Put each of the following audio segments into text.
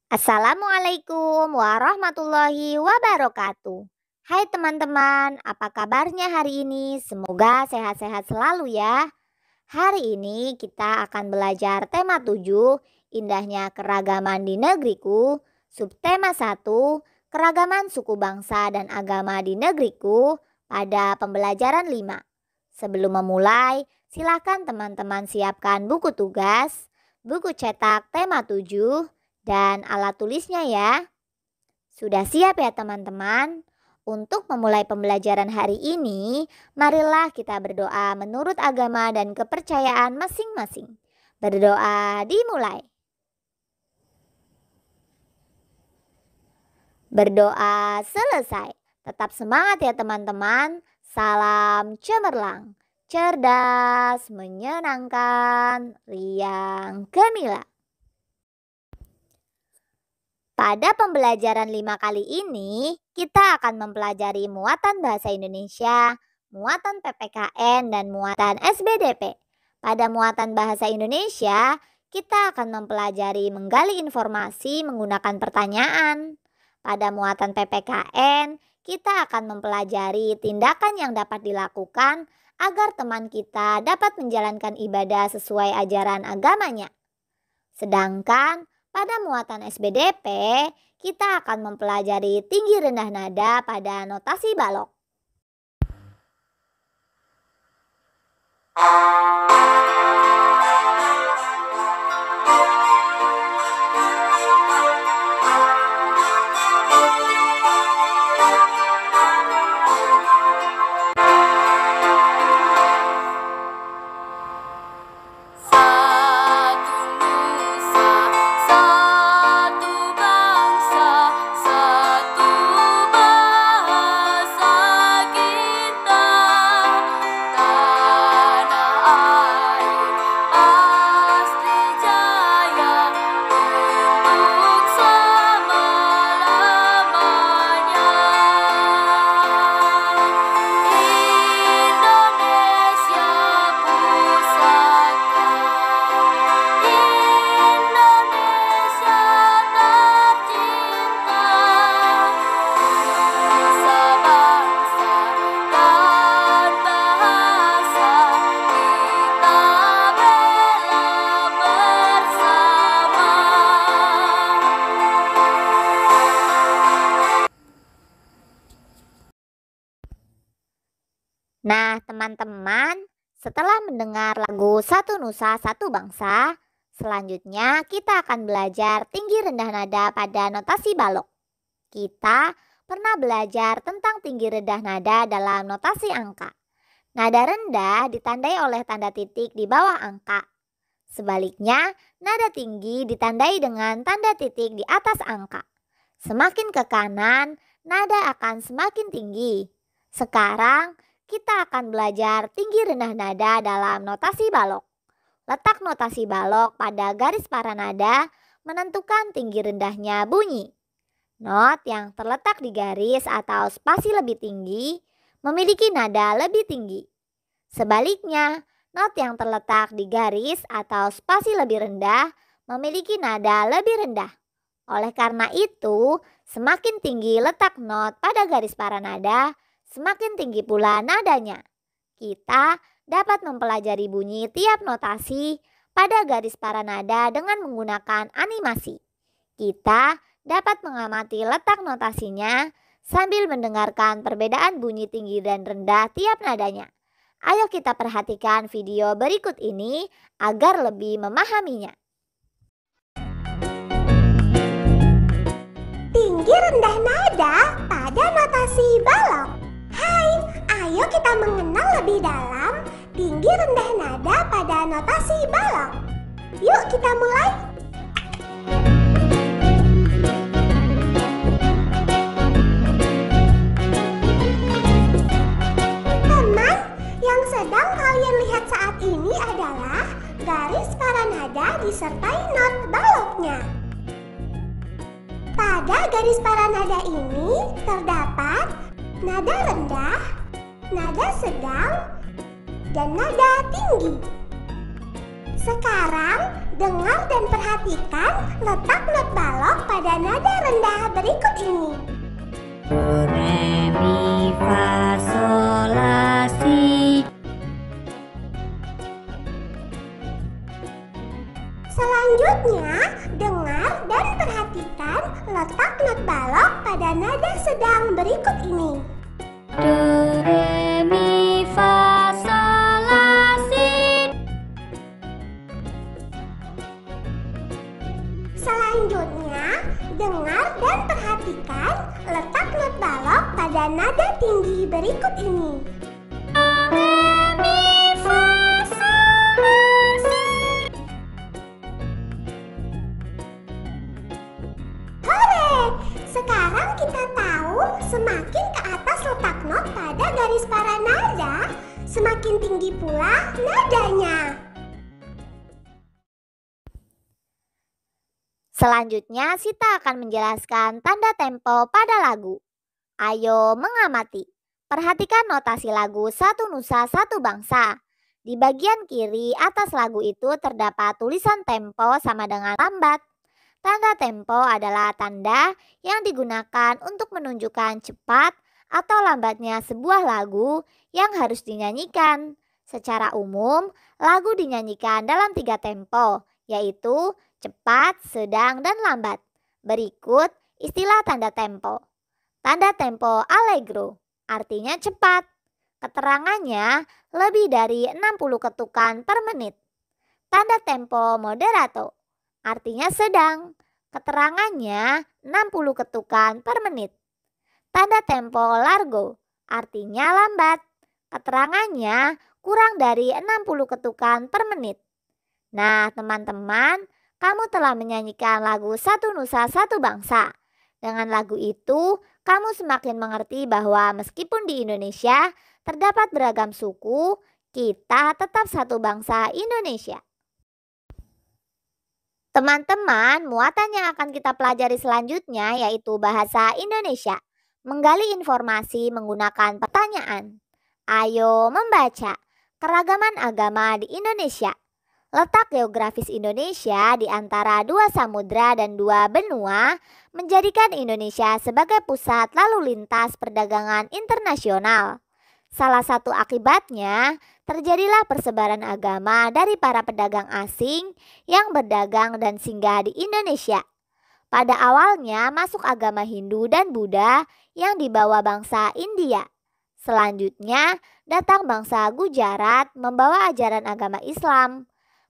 Assalamualaikum warahmatullahi wabarakatuh. Hai teman-teman, apa kabarnya hari ini? Semoga sehat-sehat selalu ya. Hari ini kita akan belajar tema 7, indahnya keragaman di negeriku. Subtema 1, keragaman suku bangsa dan agama di negeriku pada pembelajaran 5. Sebelum memulai, silakan teman-teman siapkan buku tugas, buku cetak tema 7, dan alat tulisnya ya. Sudah siap ya teman-teman? Untuk memulai pembelajaran hari ini, marilah kita berdoa menurut agama dan kepercayaan masing-masing. Berdoa dimulai. Berdoa selesai. Tetap semangat ya teman-teman. Salam cemerlang, cerdas, menyenangkan, riang gemilang. Pada pembelajaran 5 kali ini, kita akan mempelajari muatan bahasa Indonesia, muatan PPKN, dan muatan SBDP. Pada muatan bahasa Indonesia, kita akan mempelajari menggali informasi menggunakan pertanyaan. Pada muatan PPKN, kita akan mempelajari tindakan yang dapat dilakukan agar teman kita dapat menjalankan ibadah sesuai ajaran agamanya. Sedangkan pada muatan SBDP, kita akan mempelajari tinggi rendah nada pada notasi balok. Nah teman-teman, setelah mendengar lagu Satu Nusa Satu Bangsa, selanjutnya kita akan belajar tinggi rendah nada pada notasi balok. Kita pernah belajar tentang tinggi rendah nada dalam notasi angka. Nada rendah ditandai oleh tanda titik di bawah angka. Sebaliknya, nada tinggi ditandai dengan tanda titik di atas angka. Semakin ke kanan, nada akan semakin tinggi. Sekarang, kita akan belajar tinggi rendah nada dalam notasi balok. Letak notasi balok pada garis para nada menentukan tinggi rendahnya bunyi. Not yang terletak di garis atau spasi lebih tinggi memiliki nada lebih tinggi. Sebaliknya, not yang terletak di garis atau spasi lebih rendah memiliki nada lebih rendah. Oleh karena itu, semakin tinggi letak not pada garis para nada, semakin tinggi pula nadanya. Kita dapat mempelajari bunyi tiap notasi pada garis para nada dengan menggunakan animasi. Kita dapat mengamati letak notasinya sambil mendengarkan perbedaan bunyi tinggi dan rendah tiap nadanya. Ayo kita perhatikan video berikut ini agar lebih memahaminya. Tinggi rendah nada pada notasi balok. Hai, ayo kita mengenal lebih dalam tinggi rendah nada pada notasi balok. Yuk kita mulai. Teman, yang sedang kalian lihat saat ini adalah garis para nada disertai not baloknya. Pada garis para nada ini terdapat nada rendah, nada sedang, dan nada tinggi. Sekarang Dengar dan perhatikan letak not balok pada nada rendah berikut ini. Do, re, mi, fa, sol, la, si. Selanjutnya, dengar dan perhatikan letak not balok pada nada sedang berikut ini. Do, re, mi, fa, sol, la, si. Selanjutnya, dengar dan perhatikan letak not balok pada nada tinggi berikut ini. Hore! Sekarang kita tahu semakin ke atas letak not pada garis para nada, semakin tinggi pula nadanya. Selanjutnya, Sita akan menjelaskan tanda tempo pada lagu. Ayo mengamati. Perhatikan notasi lagu Satu Nusa Satu Bangsa. Di bagian kiri atas lagu itu terdapat tulisan tempo sama dengan lambat. Tanda tempo adalah tanda yang digunakan untuk menunjukkan cepat atau lambatnya sebuah lagu yang harus dinyanyikan. Secara umum, lagu dinyanyikan dalam 3 tempo, yaitu cepat, sedang, dan lambat. Berikut istilah tanda tempo. Tanda tempo allegro artinya cepat. Keterangannya lebih dari 60 ketukan per menit. Tanda tempo moderato artinya sedang. Keterangannya 60 ketukan per menit. Tanda tempo largo artinya lambat. Keterangannya kurang dari 60 ketukan per menit. Nah, teman-teman, kamu telah menyanyikan lagu Satu Nusa Satu Bangsa. Dengan lagu itu, kamu semakin mengerti bahwa meskipun di Indonesia terdapat beragam suku, kita tetap satu bangsa Indonesia. Teman-teman, muatan yang akan kita pelajari selanjutnya yaitu bahasa Indonesia. Menggali informasi menggunakan pertanyaan. Ayo membaca. Keragaman agama di Indonesia. Letak geografis Indonesia di antara 2 samudra dan 2 benua menjadikan Indonesia sebagai pusat lalu lintas perdagangan internasional. Salah satu akibatnya, terjadilah persebaran agama dari para pedagang asing yang berdagang dan singgah di Indonesia. Pada awalnya masuk agama Hindu dan Buddha yang dibawa bangsa India. Selanjutnya datang bangsa Gujarat membawa ajaran agama Islam.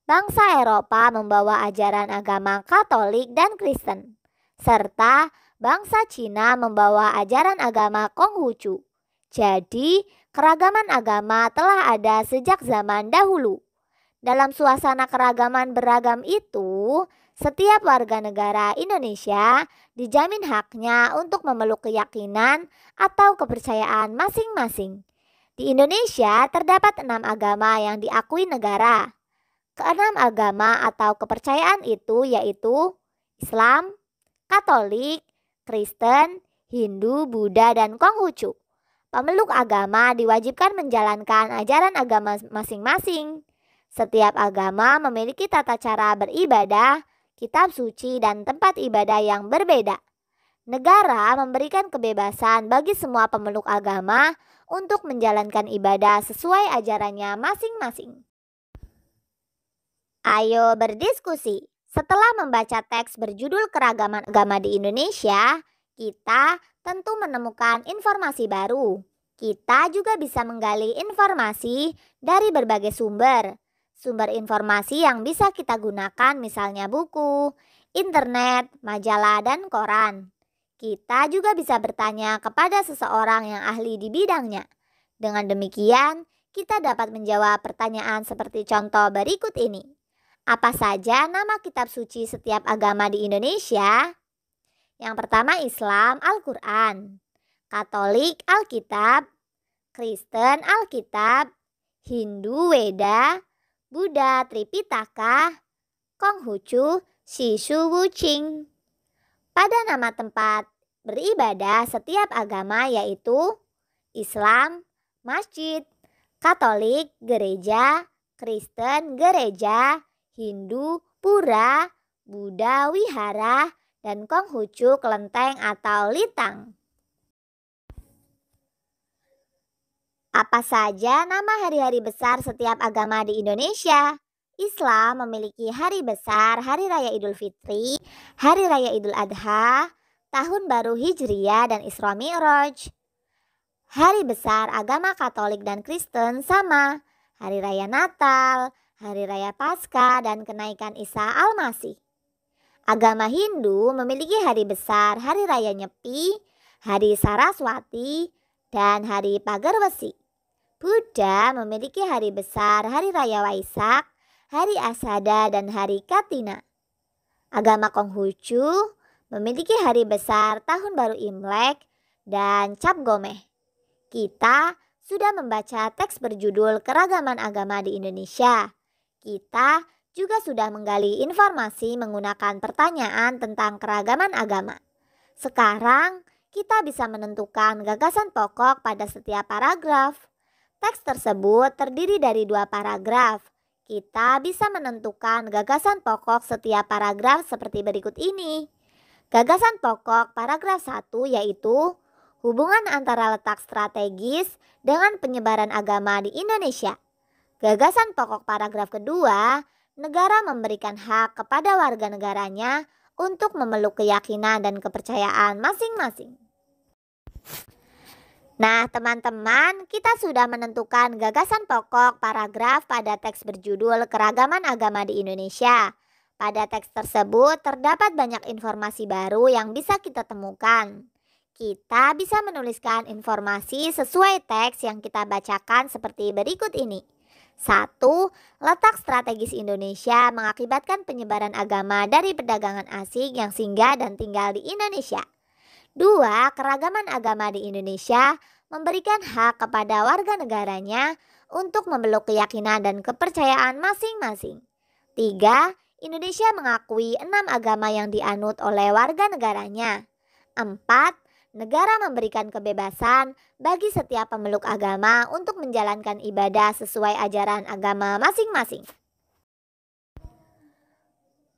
Bangsa Eropa membawa ajaran agama Katolik dan Kristen, serta bangsa Cina membawa ajaran agama Konghucu. Jadi, keragaman agama telah ada sejak zaman dahulu. Dalam suasana keragaman beragam itu, setiap warga negara Indonesia dijamin haknya untuk memeluk keyakinan atau kepercayaan masing-masing. Di Indonesia terdapat 6 agama yang diakui negara. Keenam agama atau kepercayaan itu yaitu Islam, Katolik, Kristen, Hindu, Buddha, dan Konghucu. Pemeluk agama diwajibkan menjalankan ajaran agama masing-masing. Setiap agama memiliki tata cara beribadah, kitab suci, dan tempat ibadah yang berbeda. Negara memberikan kebebasan bagi semua pemeluk agama untuk menjalankan ibadah sesuai ajarannya masing-masing. Ayo berdiskusi. Setelah membaca teks berjudul Keragaman Agama di Indonesia, kita tentu menemukan informasi baru. Kita juga bisa menggali informasi dari berbagai sumber. Sumber informasi yang bisa kita gunakan misalnya buku, internet, majalah, dan koran. Kita juga bisa bertanya kepada seseorang yang ahli di bidangnya. Dengan demikian, kita dapat menjawab pertanyaan seperti contoh berikut ini. Apa saja nama kitab suci setiap agama di Indonesia? Yang pertama Islam, Al-Quran. Katolik, Alkitab. Kristen, Alkitab. Hindu, Weda. Buddha, Tripitaka. Konghucu, Shishu Wuching. Pada nama tempat beribadah setiap agama yaitu Islam, masjid. Katolik, gereja. Kristen, gereja. Hindu, pura, Buddha wihara, dan Konghucu kelenteng atau litang. Apa saja nama hari-hari besar setiap agama di Indonesia? Islam memiliki hari besar Hari Raya Idul Fitri, Hari Raya Idul Adha, Tahun Baru Hijriah, dan Isra Mi'raj. Hari besar agama Katolik dan Kristen sama, Hari Raya Natal, Hari Raya Paskah, dan kenaikan Isa Al-Masih. Agama Hindu memiliki hari besar Hari Raya Nyepi, Hari Saraswati, dan Hari Pagar Wesi. Buddha memiliki hari besar Hari Raya Waisak, Hari Asada, dan Hari Katina. Agama Konghucu memiliki hari besar Tahun Baru Imlek dan Cap Gomeh. Kita sudah membaca teks berjudul Keragaman Agama di Indonesia. Kita juga sudah menggali informasi menggunakan pertanyaan tentang keragaman agama. Sekarang kita bisa menentukan gagasan pokok pada setiap paragraf. Teks tersebut terdiri dari 2 paragraf. Kita bisa menentukan gagasan pokok setiap paragraf seperti berikut ini. Gagasan pokok paragraf 1 yaitu hubungan antara letak strategis dengan penyebaran agama di Indonesia. Gagasan pokok paragraf kedua, negara memberikan hak kepada warga negaranya untuk memeluk keyakinan dan kepercayaan masing-masing. Nah, teman-teman, kita sudah menentukan gagasan pokok paragraf pada teks berjudul Keragaman Agama di Indonesia. Pada teks tersebut terdapat banyak informasi baru yang bisa kita temukan. Kita bisa menuliskan informasi sesuai teks yang kita bacakan seperti berikut ini. 1. Letak strategis Indonesia mengakibatkan penyebaran agama dari perdagangan asing yang singgah dan tinggal di Indonesia. 2. Keragaman agama di Indonesia memberikan hak kepada warga negaranya untuk memeluk keyakinan dan kepercayaan masing-masing. 3. Indonesia mengakui 6 agama yang dianut oleh warga negaranya. 4. Negara memberikan kebebasan bagi setiap pemeluk agama untuk menjalankan ibadah sesuai ajaran agama masing-masing.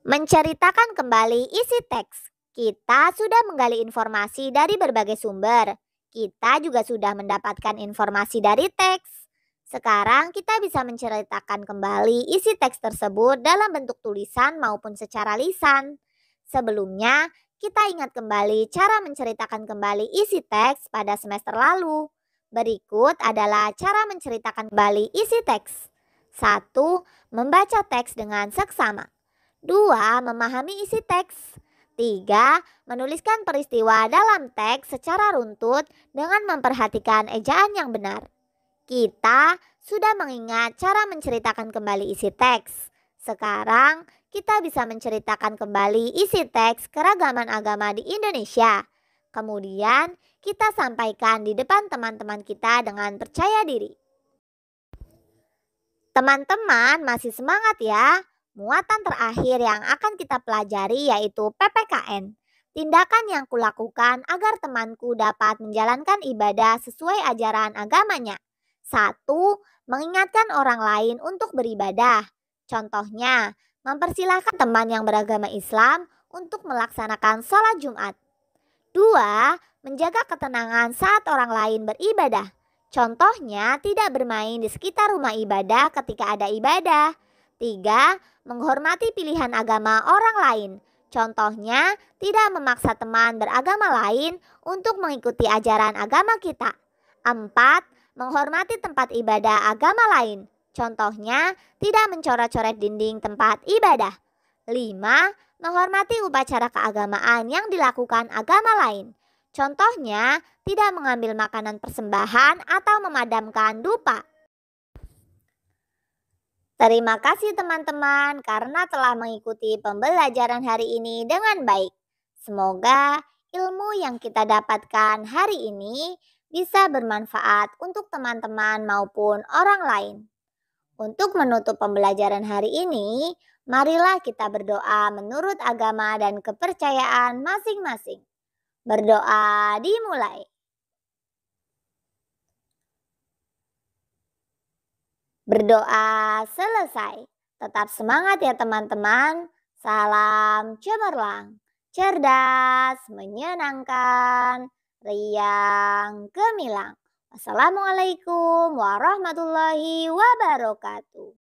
Menceritakan kembali isi teks. Kita sudah menggali informasi dari berbagai sumber. Kita juga sudah mendapatkan informasi dari teks. Sekarang kita bisa menceritakan kembali isi teks tersebut dalam bentuk tulisan maupun secara lisan. Sebelumnya, kita ingat kembali cara menceritakan kembali isi teks pada semester lalu. Berikut adalah cara menceritakan kembali isi teks. 1. Membaca teks dengan seksama. 2. Memahami isi teks. 3. Menuliskan peristiwa dalam teks secara runtut dengan memperhatikan ejaan yang benar. Kita sudah mengingat cara menceritakan kembali isi teks. Sekarang kita bisa menceritakan kembali isi teks Keragaman Agama di Indonesia. Kemudian kita sampaikan di depan teman-teman kita dengan percaya diri. Teman-teman masih semangat ya? Muatan terakhir yang akan kita pelajari yaitu PPKN. Tindakan yang kulakukan agar temanku dapat menjalankan ibadah sesuai ajaran agamanya. 1. Mengingatkan orang lain untuk beribadah. Contohnya, mempersilahkan teman yang beragama Islam untuk melaksanakan sholat Jumat. 2. Menjaga ketenangan saat orang lain beribadah. Contohnya, tidak bermain di sekitar rumah ibadah ketika ada ibadah. 3. Menghormati pilihan agama orang lain. Contohnya, tidak memaksa teman beragama lain untuk mengikuti ajaran agama kita. 4. Menghormati tempat ibadah agama lain. Contohnya, tidak mencoret-coret dinding tempat ibadah. 5. Menghormati upacara keagamaan yang dilakukan agama lain. Contohnya, tidak mengambil makanan persembahan atau memadamkan dupa. Terima kasih teman-teman karena telah mengikuti pembelajaran hari ini dengan baik. Semoga ilmu yang kita dapatkan hari ini bisa bermanfaat untuk teman-teman maupun orang lain. Untuk menutup pembelajaran hari ini, marilah kita berdoa menurut agama dan kepercayaan masing-masing. Berdoa dimulai. Berdoa selesai. Tetap semangat ya teman-teman. Salam cemerlang, cerdas, menyenangkan, riang, gemilang. Assalamualaikum warahmatullahi wabarakatuh.